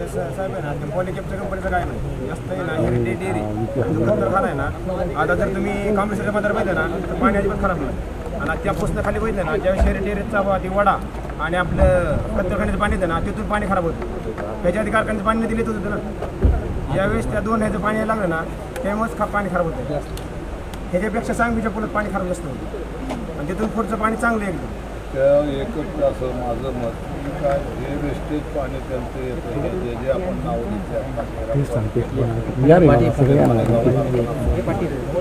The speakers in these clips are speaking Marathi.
ते साहेब आहे ना, ते पॉलिकॅपच्या कंपनीचं काय नाही जास्त आहे ना, हे डेअरी खतरखाना आहे ना. आता जर तुम्ही कामेश्वरच्या बाजार पाहिजे ना तर पाणी अजिबात खराब नाही. आणि त्या पोस्टनं खाली पाहिजे ना, ज्यावेळेस शहरी डेअरीचा ती वडा आणि आपलं खतरखान्याचं पाणी येतं ना, तिथून पाणी खराब होतं. त्याच्या आधी कारखान्याचं पाणी दिलेच होतं ना. ज्यावेळेस त्या दोन ह्याचं पाणी यायला लागलं ना, त्यामुळेच पाणी खराब होतं. ह्याच्यापेक्षा सांगवीच्या पुढं पाणी खराब जास्त होतं आणि तिथून पुढचं पाणी चांगलं आहे एकदम. त्या एकच असं माझं मत की काय जे वेस्टेज पाणी त्यांचं येतं हे जे जे आपण नाव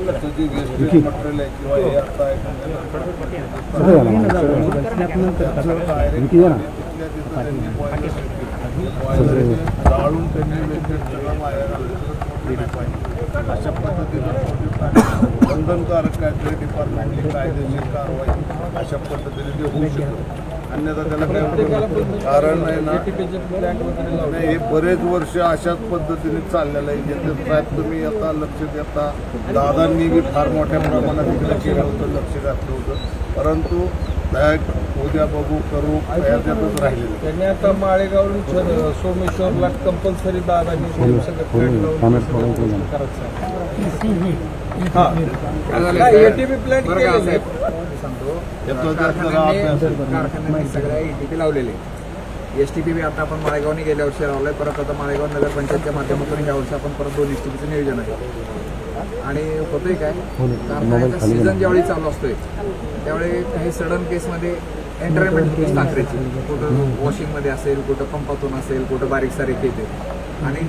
त्याचं जे वेस्टेज मटेरियल आहे किंवा हे आता जाळून त्यांनी वेस्टेज सगळं वाया घालून अशा पद्धतीनं बंधनकारक काहीतरी डिपार्टमेंटली कायदेशीर कारवाई अशा पद्धतीने ते होऊ शकतं. अन्यथा त्याला काही कारण नाही ना. हे बरेच वर्ष अशाच पद्धतीने चाललेलं आहे. ज्याचं साहेब तुम्ही आता लक्ष देता दादांनी बी फार मोठ्या प्रमाणात इकडे केलं होतं, लक्ष घातलं होतं, परंतु उद्या बघू करू याच्यातच राहिलेलं. त्यांनी आता माळेगावरून सोमेश्वरला कंपल्सरी दादांनी एटीपी प्लॅन्ट कारखान्यांनी सगळ्या एटीपी लावलेले. एसटीपी बी आता आपण माळेगावने गेल्या वर्षी लावलाय. परत आता माळेगाव नगरपंचायतच्या माध्यमातून या वर्षी आपण परत 2 एसटीपीचं नियोजन आहे. आणि होतंय काय, कारखान्याचा सीझन ज्यावेळी चालू असतोय त्यावेळी काही सडन केसमध्ये एंटरमेंट होती साखरेची. कुठं वॉशिंगमध्ये असेल, कुठं पंपातून असेल, कुठं बारीक सारीक येते. आणि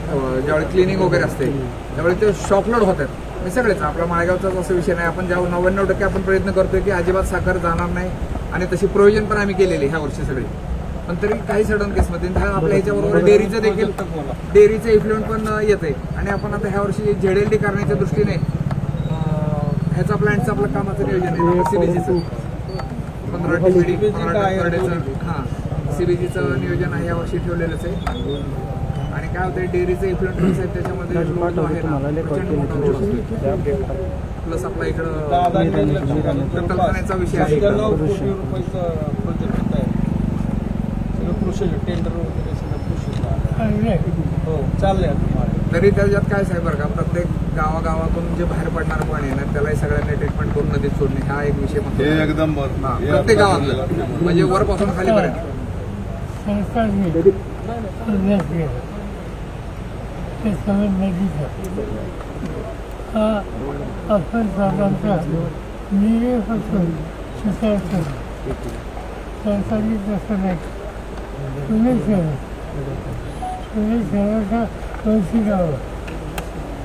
ज्यावेळी क्लिनिंग वगैरे असते त्यावेळी ते शॉकलोड होतात. हे सगळेच आपला माळेगावचाच असा विषय नाही. आपण ज्या 99% आपण प्रयत्न करतोय की अजिबात साखर जाणार नाही आणि तशी प्रोव्हिजन पण आम्ही केलेली ह्या वर्षी सगळी. पण तरी काही सडन केसमध्ये आपल्या ह्याच्याबरोबर डेअरीचं देखील डेअरीचं इफ्लुएंट पण येते. आणि आपण आता ह्या वर्षी ZLD करण्याच्या दृष्टीने ह्याचा प्लॅन्टचं आपलं कामाचं नियोजन आहे. CBGचं 15 TPD हां CBGचं नियोजन आहे या वर्षी ठेवलेलंच आहे. आणि काय होतं डेअरीचं इफ्लुएंट आहे त्याच्यामध्ये लोड जो आहे ना प्रचंड मोठा लोड असतो. प्लस आपला इकडं कारखान्याचा विषय आहे. कृषी टेंडर वगैरे सगळं हो चाललंय. तरी त्याच्यात काय साहेब बरं का, प्रत्येक गावागावातून जे बाहेर पडणार पाणी आहे ना त्यालाही सगळ्यांनी ट्रीटमेंट करून नदीत सोडणे हा एक विषय म्हणतो. हे एकदम प्रत्येक गावातलं म्हणजे वरपासून खालीपर्यंत. सरकारी तसं नाही. पुणे शहराचा 200 गावं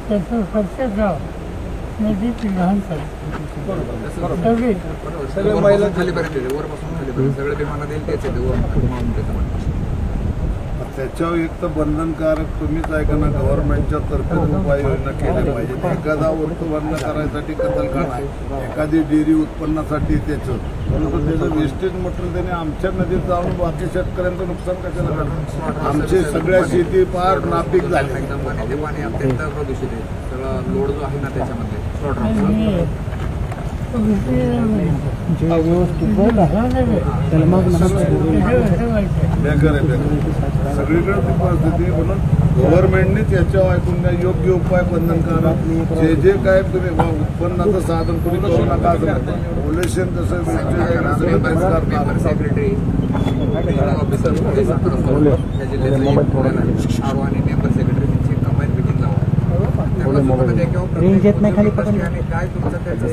त्याचं प्रत्येक गाव नदीत लहान सगळे सगळं महिला खालीपर्यंत येते, वरपासून खालीपर्यंत सगळे विमानात येईल तेच येते वरून. त्याच्यावर एक तर बंधनकारक तुम्हीच ऐका ना, गव्हर्नमेंटच्या तर्फे उपाययोजना केल्या पाहिजेत. एखादा वस्तू बंद करायसाठी कतलखाना आहे, एखादी डेअरी उत्पन्नासाठी त्याचं, परंतु त्याचं वेस्टेज मटेरियल त्याने आमच्या नदीत जाऊन बाकी शेतकऱ्यांचं नुकसान कशाला करणार. आमची सगळ्या शेती फार नापीक झाली. पाण्याचे पाणी अत्यंत प्रदूषित आहे. सगळं लोड जो आहे ना त्याच्यामध्ये सगळीकडे ती परिस्थिती. म्हणून गव्हर्नमेंटनेच याच्यावर ऐकून द्या, योग्य उपाय बंधनकारक जे जे काय तुम्ही उत्पन्नाचं साधन कोणी करू नका. पोल्युशन कसं सेक्रेटरी ऑफिसर आणि मेंबर सेक्रेटरी त्यांची कंबाईन मिटिंग लावा. काय तुमचं त्याचं